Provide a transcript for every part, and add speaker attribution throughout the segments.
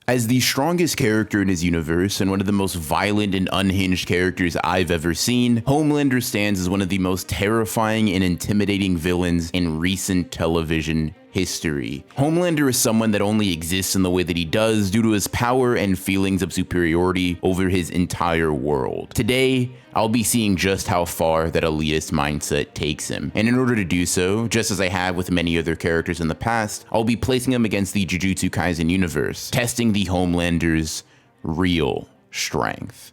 Speaker 1: As the strongest character in his universe and one of the most violent and unhinged characters I've ever seen, Homelander stands as one of the most terrifying and intimidating villains in recent television history. Homelander is someone that only exists in the way that he does due to his power and feelings of superiority over his entire world. Today, I'll be seeing just how far that elitist mindset takes him. And in order to do so, just as I have with many other characters in the past, I'll be placing him against the Jujutsu Kaisen universe, testing the Homelander's real strength.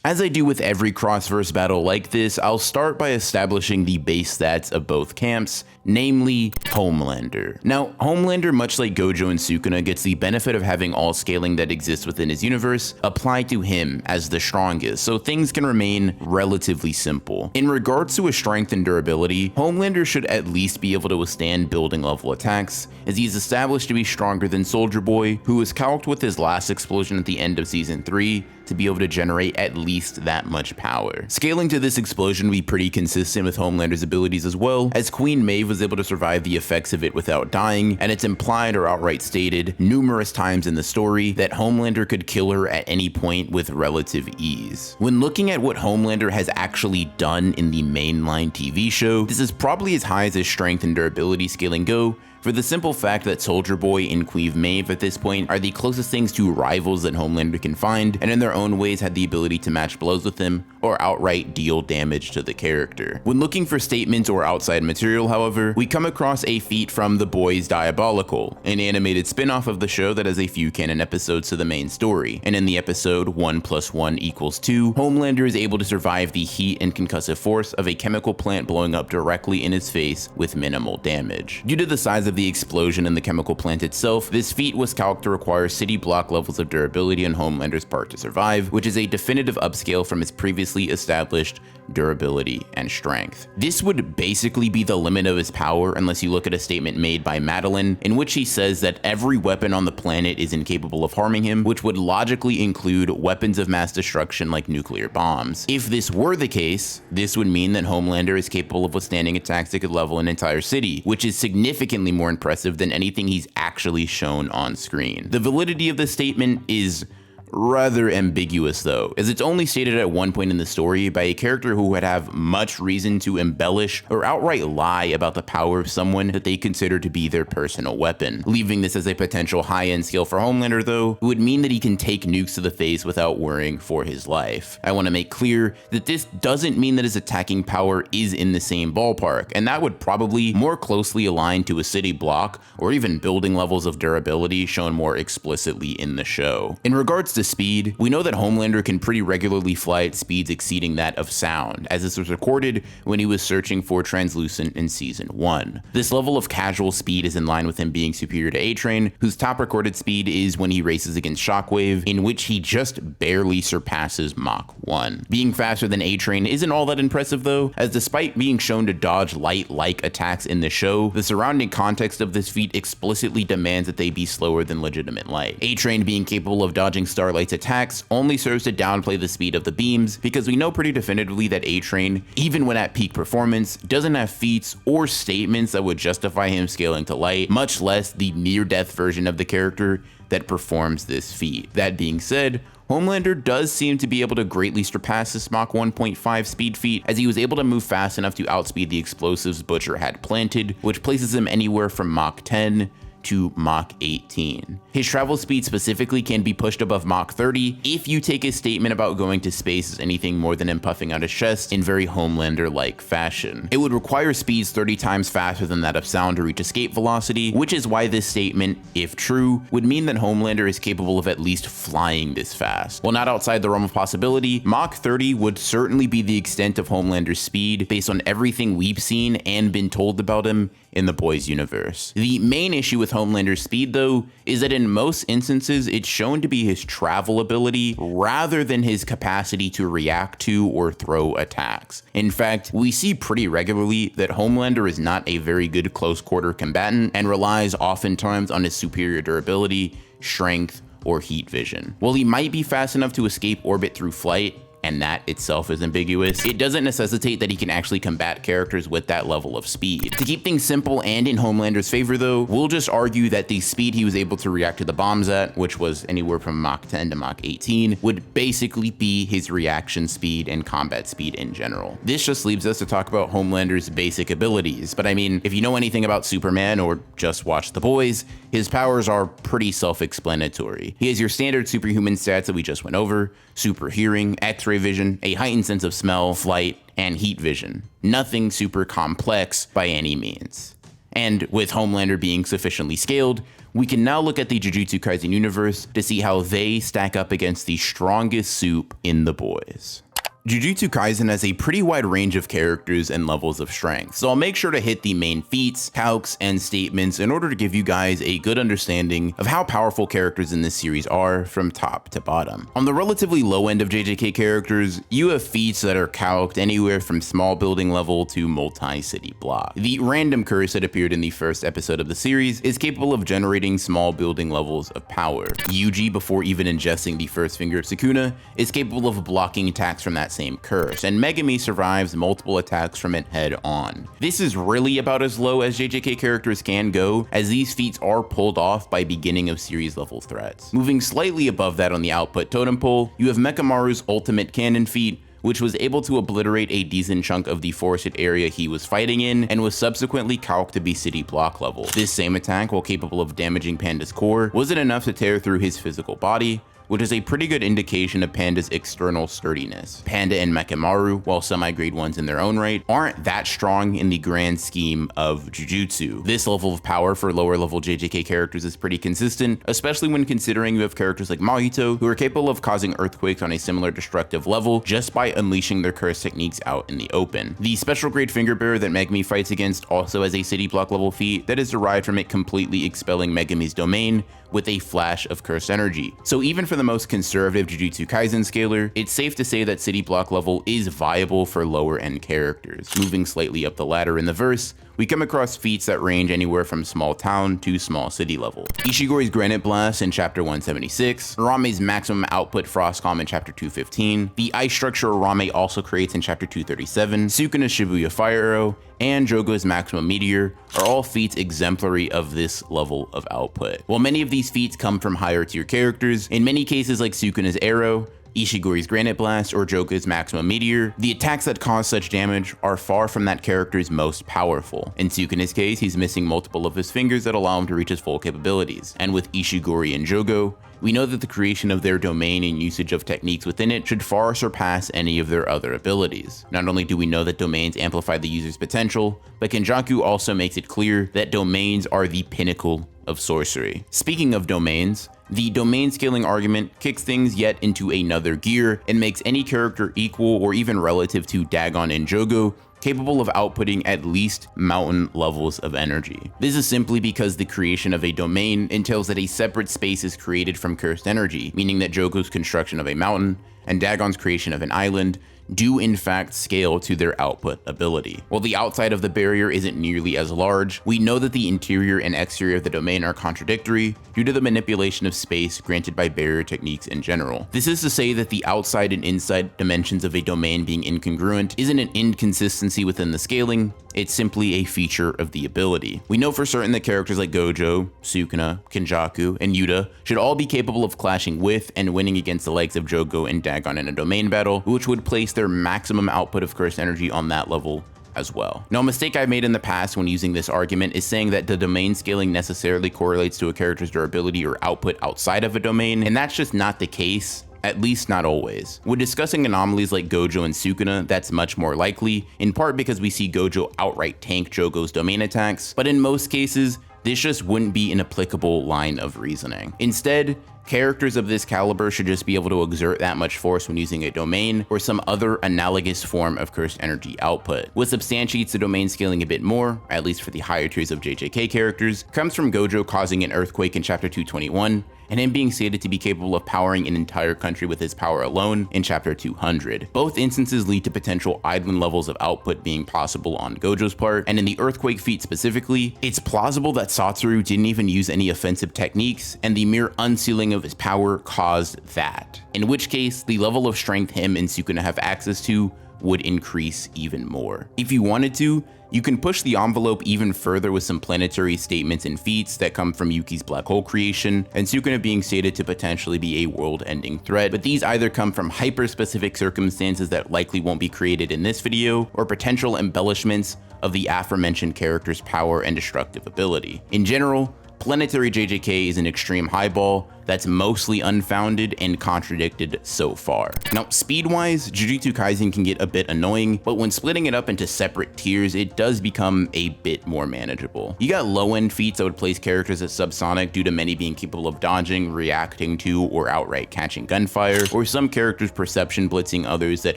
Speaker 1: As I do with every cross-verse battle like this, I'll start by establishing the base stats of both camps, namely Homelander. Now, Homelander, much like Gojo and Sukuna, gets the benefit of having all scaling that exists within his universe applied to him as the strongest, so things can remain relatively simple. In regards to his strength and durability, Homelander should at least be able to withstand building level attacks, as he is established to be stronger than Soldier Boy, who was calced with his last explosion at the end of Season 3 to be able to generate at least that much power. Scaling to this explosion will be pretty consistent with Homelander's abilities as well, as Queen Maeve was able to survive the effects of it without dying, and it's implied or outright stated numerous times in the story that Homelander could kill her at any point with relative ease. When looking at what Homelander has actually done in the mainline TV show, this is probably as high as his strength and durability scaling go, for the simple fact that Soldier Boy and Queen Maeve at this point are the closest things to rivals that Homelander can find, and in their own ways had the ability to match blows with him or outright deal damage to the character. When looking for statements or outside material, however, we come across a feat from The Boys Diabolical, an animated spin-off of the show that has a few canon episodes to the main story, and in the episode 1 + 1 = 2, Homelander is able to survive the heat and concussive force of a chemical plant blowing up directly in his face with minimal damage. Due to the size of the explosion in the chemical plant itself, this feat was calculated to require city block levels of durability on Homelander's part to survive, which is a definitive upscale from his previously established durability and strength. This would basically be the limit of his power unless you look at a statement made by Madeline in which he says that every weapon on the planet is incapable of harming him, which would logically include weapons of mass destruction like nuclear bombs. If this were the case, this would mean that Homelander is capable of withstanding attacks that could level an entire city, which is significantly more impressive than anything he's actually shown on screen. The validity of this statement is rather ambiguous though, as it's only stated at one point in the story by a character who would have much reason to embellish or outright lie about the power of someone that they consider to be their personal weapon. Leaving this as a potential high-end skill for Homelander though, it would mean that he can take nukes to the face without worrying for his life. I want to make clear that this doesn't mean that his attacking power is in the same ballpark, and that would probably more closely align to a city block or even building levels of durability shown more explicitly in the show. In regards to speed, we know that Homelander can pretty regularly fly at speeds exceeding that of sound, as this was recorded when he was searching for Translucent in Season 1. This level of casual speed is in line with him being superior to A-Train, whose top recorded speed is when he races against Shockwave, in which he just barely surpasses Mach 1. Being faster than A-Train isn't all that impressive though, as despite being shown to dodge light-like attacks in the show, the surrounding context of this feat explicitly demands that they be slower than legitimate light. A-Train being capable of dodging Starlight's attacks only serves to downplay the speed of the beams, because we know pretty definitively that A-Train, even when at peak performance, doesn't have feats or statements that would justify him scaling to light, much less the near-death version of the character that performs this feat. That being said, Homelander does seem to be able to greatly surpass his Mach 1.5 speed feat, as he was able to move fast enough to outspeed the explosives Butcher had planted, which places him anywhere from Mach 10 to Mach 18. His travel speed specifically can be pushed above Mach 30 if you take his statement about going to space as anything more than him puffing out his chest in very Homelander-like fashion. It would require speeds 30 times faster than that of sound to reach escape velocity, which is why this statement, if true, would mean that Homelander is capable of at least flying this fast. While not outside the realm of possibility, Mach 30 would certainly be the extent of Homelander's speed based on everything we've seen and been told about him in the Boys universe. The main issue with Homelander's speed though is that in most instances it's shown to be his travel ability rather than his capacity to react to or throw attacks. In fact, we see pretty regularly that Homelander is not a very good close quarter combatant and relies oftentimes on his superior durability, strength, or heat vision. While he might be fast enough to escape orbit through flight, and that itself is ambiguous, it doesn't necessitate that he can actually combat characters with that level of speed. To keep things simple and in Homelander's favor though, we'll just argue that the speed he was able to react to the bombs at, which was anywhere from Mach 10 to Mach 18, would basically be his reaction speed and combat speed in general. This just leaves us to talk about Homelander's basic abilities, but I mean, if you know anything about Superman or just watch The Boys, his powers are pretty self-explanatory. He has your standard superhuman stats that we just went over: super hearing, x-ray vision, a heightened sense of smell, flight, and heat vision. Nothing super complex by any means. And with Homelander being sufficiently scaled, we can now look at the Jujutsu Kaisen universe to see how they stack up against the strongest soup in The Boys. Jujutsu Kaisen has a pretty wide range of characters and levels of strength, so I'll make sure to hit the main feats, calcs, and statements in order to give you guys a good understanding of how powerful characters in this series are from top to bottom. On the relatively low end of JJK characters, you have feats that are calced anywhere from small building level to multi-city block. The random curse that appeared in the first episode of the series is capable of generating small building levels of power. Yuji, before even ingesting the first finger of Sukuna, is capable of blocking attacks from that same curse, and Megami survives multiple attacks from it head on. This is really about as low as JJK characters can go, as these feats are pulled off by beginning of series level threats. Moving slightly above that on the output totem pole, you have Mekamaru's ultimate cannon feat, which was able to obliterate a decent chunk of the forested area he was fighting in, and was subsequently calced to be city block level. This same attack, while capable of damaging Panda's core, wasn't enough to tear through his physical body, which is a pretty good indication of Panda's external sturdiness. Panda and Mekamaru, while semi-grade ones in their own right, aren't that strong in the grand scheme of Jujutsu. This level of power for lower level JJK characters is pretty consistent, especially when considering you have characters like Mahito, who are capable of causing earthquakes on a similar destructive level just by unleashing their curse techniques out in the open. The special grade finger bearer that Megami fights against also has a city block level feat that is derived from it completely expelling Megami's domain with a flash of curse energy. So even for the most conservative Jujutsu Kaisen scaler, it's safe to say that city block level is viable for lower end characters. Moving slightly up the ladder in the verse, we come across feats that range anywhere from small town to small city level. Ishigori's Granite Blast in chapter 176, Arame's maximum output Frost Calm in chapter 215, the ice structure Arame also creates in chapter 237, Sukuna's Shibuya Fire Arrow, and Jogo's Maximum Meteor are all feats exemplary of this level of output. While many of these feats come from higher tier characters, in many cases like Sukuna's Arrow, Ishigori's Granite Blast, or Jogo's Maximum Meteor, the attacks that cause such damage are far from that character's most powerful. In Sukuna's case, he's missing multiple of his fingers that allow him to reach his full capabilities. And with Ishigori and Jogo, we know that the creation of their domain and usage of techniques within it should far surpass any of their other abilities. Not only do we know that domains amplify the user's potential, but Kenjaku also makes it clear that domains are the pinnacle of sorcery. Speaking of domains, the domain scaling argument kicks things yet into another gear and makes any character equal or even relative to Dagon and Jogo capable of outputting at least mountain levels of energy. This is simply because the creation of a domain entails that a separate space is created from cursed energy, meaning that Jogo's construction of a mountain and Dagon's creation of an island do in fact scale to their output ability. While the outside of the barrier isn't nearly as large, we know that the interior and exterior of the domain are contradictory due to the manipulation of space granted by barrier techniques in general. This is to say that the outside and inside dimensions of a domain being incongruent isn't an inconsistency within the scaling, it's simply a feature of the ability. We know for certain that characters like Gojo, Sukuna, Kenjaku, and Yuta should all be capable of clashing with and winning against the likes of Jogo and Dagon in a domain battle, which would place their maximum output of cursed energy on that level as well. Now, a mistake I've made in the past when using this argument is saying that the domain scaling necessarily correlates to a character's durability or output outside of a domain, and that's just not the case. At least not always. When discussing anomalies like Gojo and Sukuna, that's much more likely, in part because we see Gojo outright tank Jogo's domain attacks, but in most cases, this just wouldn't be an applicable line of reasoning. Instead, characters of this caliber should just be able to exert that much force when using a domain or some other analogous form of cursed energy output. What substantiates the domain scaling a bit more, at least for the higher tiers of JJK characters, comes from Gojo causing an earthquake in chapter 221, and him being stated to be capable of powering an entire country with his power alone in chapter 200. Both instances lead to potential island levels of output being possible on Gojo's part, and in the earthquake feat specifically, it's plausible that Satoru didn't even use any offensive techniques, and the mere unsealing of his power caused that, in which case the level of strength him and Sukuna have access to would increase even more. If you wanted to, you can push the envelope even further with some planetary statements and feats that come from Yuki's black hole creation, and Sukuna being stated to potentially be a world-ending threat, but these either come from hyper-specific circumstances that likely won't be created in this video, or potential embellishments of the aforementioned character's power and destructive ability. In general, planetary JJK is an extreme highball that's mostly unfounded and contradicted so far. Now, speed-wise, Jujutsu Kaisen can get a bit annoying, but when splitting it up into separate tiers, it does become a bit more manageable. You got low-end feats that would place characters at subsonic due to many being capable of dodging, reacting to, or outright catching gunfire, or some characters perception blitzing others that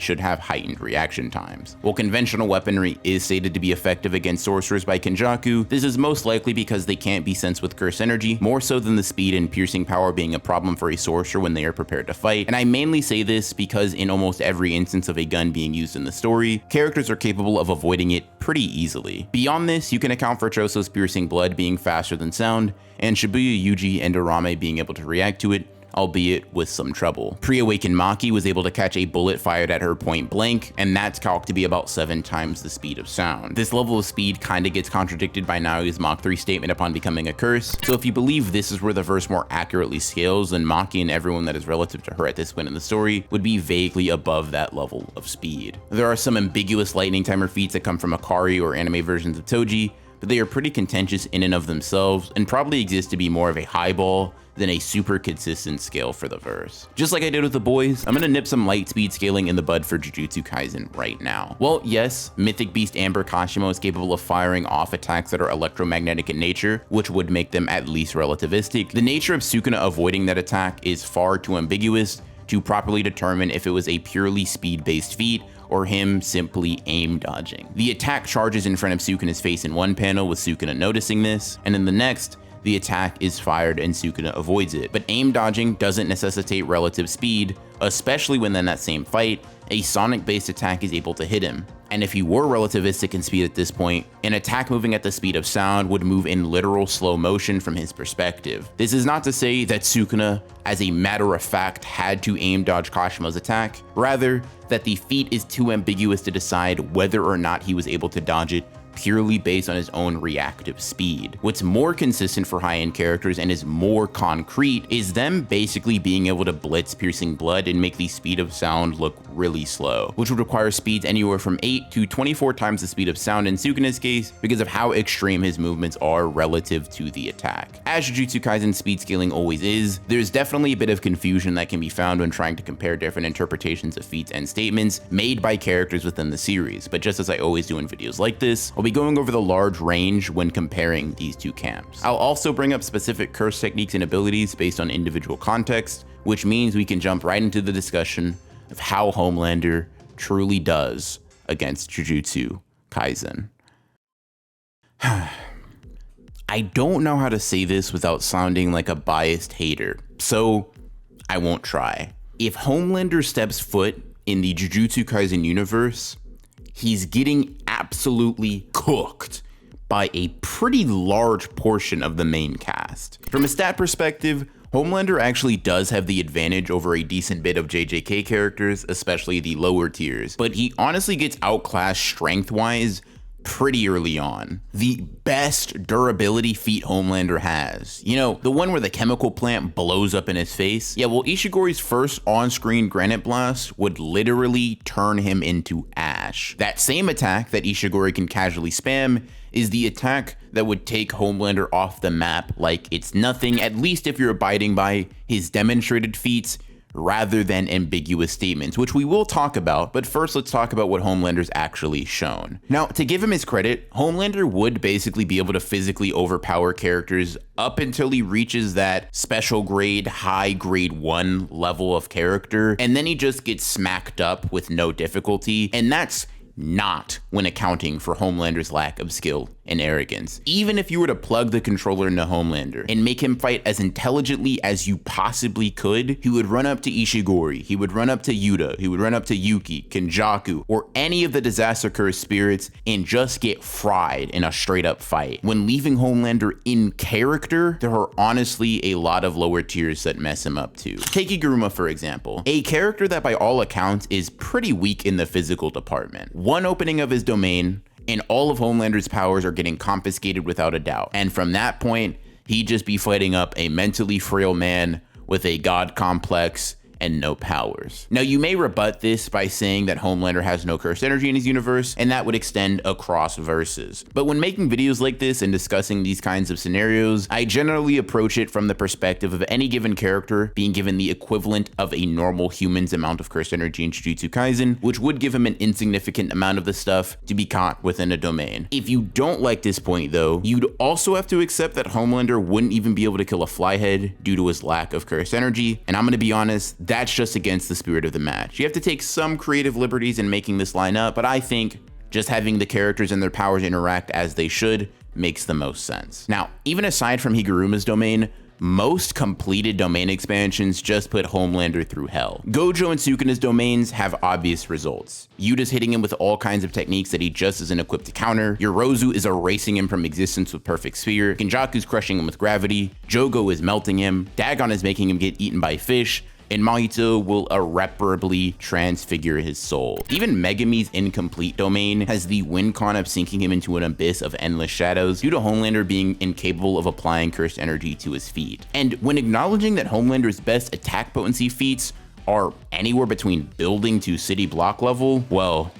Speaker 1: should have heightened reaction times. While conventional weaponry is stated to be effective against sorcerers by Kenjaku, this is most likely because they can't be sensed with curse energy, more so than the speed and piercing power being a problem for a sorcerer when they are prepared to fight. And I mainly say this because in almost every instance of a gun being used in the story, characters are capable of avoiding it pretty easily. Beyond this, you can account for Choso's piercing blood being faster than sound, and Shibuya Yuji and Arame being able to react to it, albeit with some trouble. Pre-awakened Maki was able to catch a bullet fired at her point blank, and that's calced to be about 7 times the speed of sound. This level of speed kinda gets contradicted by Naoya's Mach 3 statement upon becoming a curse, so if you believe this is where the verse more accurately scales, then Maki and everyone that is relative to her at this point in the story would be vaguely above that level of speed. There are some ambiguous lightning timer feats that come from Akari or anime versions of Toji, but they are pretty contentious in and of themselves and probably exist to be more of a highball than a super consistent scale for the verse. Just like I did with the boys, I'm gonna nip some light speed scaling in the bud for Jujutsu Kaisen right now. Well, yes, Mythic Beast Amber Kashimo is capable of firing off attacks that are electromagnetic in nature, which would make them at least relativistic. The nature of Sukuna avoiding that attack is far too ambiguous to properly determine if it was a purely speed-based feat or him simply aim dodging. The attack charges in front of Sukuna's face in one panel with Sukuna noticing this, and in the next, the attack is fired and Sukuna avoids it. But aim dodging doesn't necessitate relative speed, especially when in that same fight, a sonic-based attack is able to hit him. And if he were relativistic in speed at this point, an attack moving at the speed of sound would move in literal slow motion from his perspective. This is not to say that Sukuna, as a matter of fact, had to aim dodge Kashimo's attack, rather that the feat is too ambiguous to decide whether or not he was able to dodge it purely based on his own reactive speed. What's more consistent for high-end characters and is more concrete is them basically being able to blitz piercing blood and make the speed of sound look really slow, which would require speeds anywhere from 8 to 24 times the speed of sound in Sukuna's case because of how extreme his movements are relative to the attack. As Jujutsu Kaisen speed scaling always is, there's definitely a bit of confusion that can be found when trying to compare different interpretations of feats and statements made by characters within the series, but just as I always do in videos like this, I'll be going over the large range when comparing these two camps. I'll also bring up specific curse techniques and abilities based on individual context, which means we can jump right into the discussion of how Homelander truly does against Jujutsu Kaisen. I don't know how to say this without sounding like a biased hater, so I won't try. If Homelander steps foot in the Jujutsu Kaisen universe, he's getting absolutely cooked by a pretty large portion of the main cast. From a stat perspective, Homelander actually does have the advantage over a decent bit of JJK characters, especially the lower tiers, but he honestly gets outclassed strength-wise pretty early on. The best durability feat Homelander has, you know, the one where the chemical plant blows up in his face. Yeah, well, Ishigori's first on-screen granite blast would literally turn him into ash. That same attack that Ishigori can casually spam is the attack that would take Homelander off the map like it's nothing, at least if you're abiding by his demonstrated feats rather than ambiguous statements, which we will talk about, but first let's talk about what Homelander's actually shown. Now, to give him his credit, Homelander would basically be able to physically overpower characters up until he reaches that special grade, high grade 1 level of character, and then he just gets smacked up with no difficulty, and that's not when accounting for Homelander's lack of skill and arrogance. Even if you were to plug the controller into Homelander and make him fight as intelligently as you possibly could, he would run up to Ishigori, he would run up to Yuta, he would run up to Yuki, Kenjaku, or any of the disaster cursed spirits and just get fried in a straight up fight. When leaving Homelander in character, there are honestly a lot of lower tiers that mess him up too. Take Iguruma for example, a character that by all accounts is pretty weak in the physical department. One opening of his domain, and all of Homelander's powers are getting confiscated without a doubt. And from that point, he'd just be fighting up a mentally frail man with a god complex and no powers. Now, you may rebut this by saying that Homelander has no cursed energy in his universe, and that would extend across verses. But when making videos like this and discussing these kinds of scenarios, I generally approach it from the perspective of any given character being given the equivalent of a normal human's amount of cursed energy in Jujutsu Kaisen, which would give him an insignificant amount of the stuff to be caught within a domain. If you don't like this point though, you'd also have to accept that Homelander wouldn't even be able to kill a flyhead due to his lack of cursed energy, and I'm gonna be honest, that's just against the spirit of the match. You have to take some creative liberties in making this line up, but I think just having the characters and their powers interact as they should makes the most sense. Now, even aside from Higuruma's domain, most completed domain expansions just put Homelander through hell. Gojo and Sukuna's domains have obvious results. Yuta's hitting him with all kinds of techniques that he just isn't equipped to counter. Yorozu is erasing him from existence with Perfect Sphere. Kenjaku's crushing him with gravity. Jogo is melting him. Dagon is making him get eaten by fish. And Mahito will irreparably transfigure his soul. Even Megami's incomplete domain has the win con of sinking him into an abyss of endless shadows due to Homelander being incapable of applying cursed energy to his feet. And when acknowledging that Homelander's best attack potency feats are anywhere between building to city block level, well,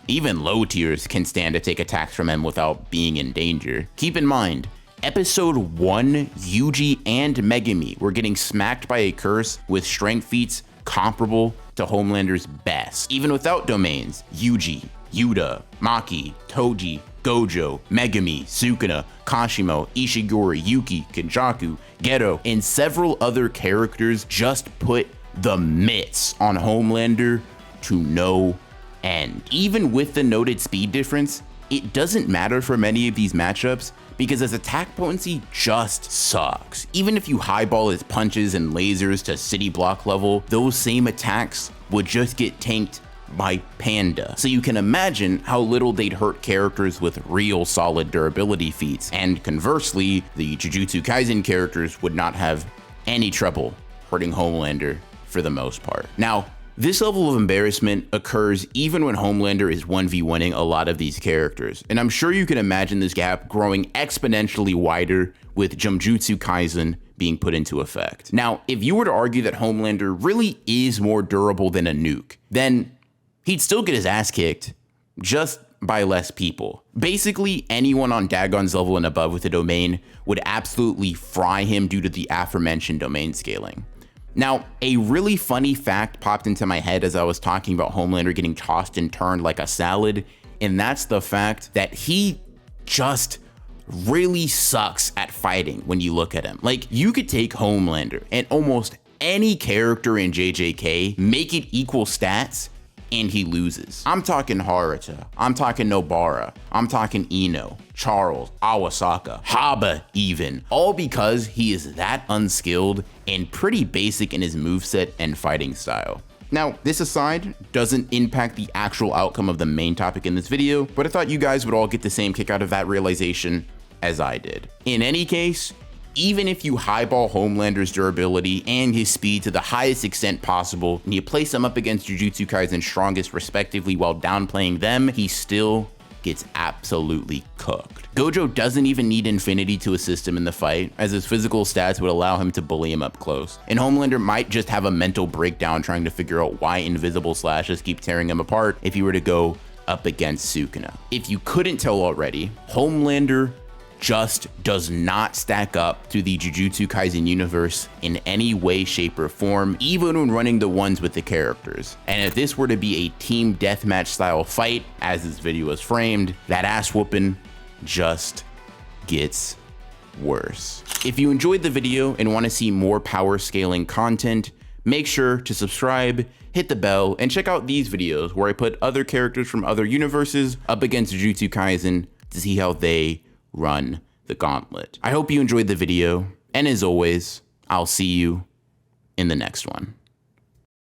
Speaker 1: even low tiers can stand to take attacks from him without being in danger. Keep in mind, Episode 1, Yuji and Megami were getting smacked by a curse with strength feats comparable to Homelander's best. Even without domains, Yuji, Yuta, Maki, Toji, Gojo, Megami, Sukuna, Kashimo, Ishigori, Yuki, Kenjaku, Geto, and several other characters just put the mitts on Homelander to no end. Even with the noted speed difference, it doesn't matter for many of these matchups because his attack potency just sucks. Even if you highball his punches and lasers to city block level, those same attacks would just get tanked by Panda. So you can imagine how little they'd hurt characters with real solid durability feats. And conversely, the Jujutsu Kaisen characters would not have any trouble hurting Homelander for the most part. Now, this level of embarrassment occurs even when Homelander is 1v1ing a lot of these characters, and I'm sure you can imagine this gap growing exponentially wider with Jujutsu Kaisen being put into effect. Now, if you were to argue that Homelander really is more durable than a nuke, then he'd still get his ass kicked, just by less people. Basically, anyone on Dagon's level and above with a domain would absolutely fry him due to the aforementioned domain scaling. Now, a really funny fact popped into my head as I was talking about Homelander getting tossed and turned like a salad, and that's the fact that he just really sucks at fighting when you look at him. Like, you could take Homelander and almost any character in JJK, make it equal stats, and he loses. I'm talking Haruta, I'm talking Nobara, I'm talking Ino, Charles, Awasaka, Haba even, all because he is that unskilled and pretty basic in his moveset and fighting style. Now, this aside doesn't impact the actual outcome of the main topic in this video, but I thought you guys would all get the same kick out of that realization as I did. In any case, even if you highball Homelander's durability and his speed to the highest extent possible, and you place him up against Jujutsu Kaisen's strongest respectively while downplaying them, he still gets absolutely cooked. Gojo doesn't even need Infinity to assist him in the fight, as his physical stats would allow him to bully him up close. And Homelander might just have a mental breakdown trying to figure out why invisible slashes keep tearing him apart if he were to go up against Sukuna. If you couldn't tell already, Homelander just does not stack up to the Jujutsu Kaisen universe in any way, shape, or form, even when running the ones with the characters. And if this were to be a team deathmatch style fight, as this video is framed, that ass whooping just gets worse. If you enjoyed the video and want to see more power scaling content, make sure to subscribe, hit the bell, and check out these videos where I put other characters from other universes up against Jujutsu Kaisen to see how they run the gauntlet. I hope you enjoyed the video, and as always, I'll see you in the next one.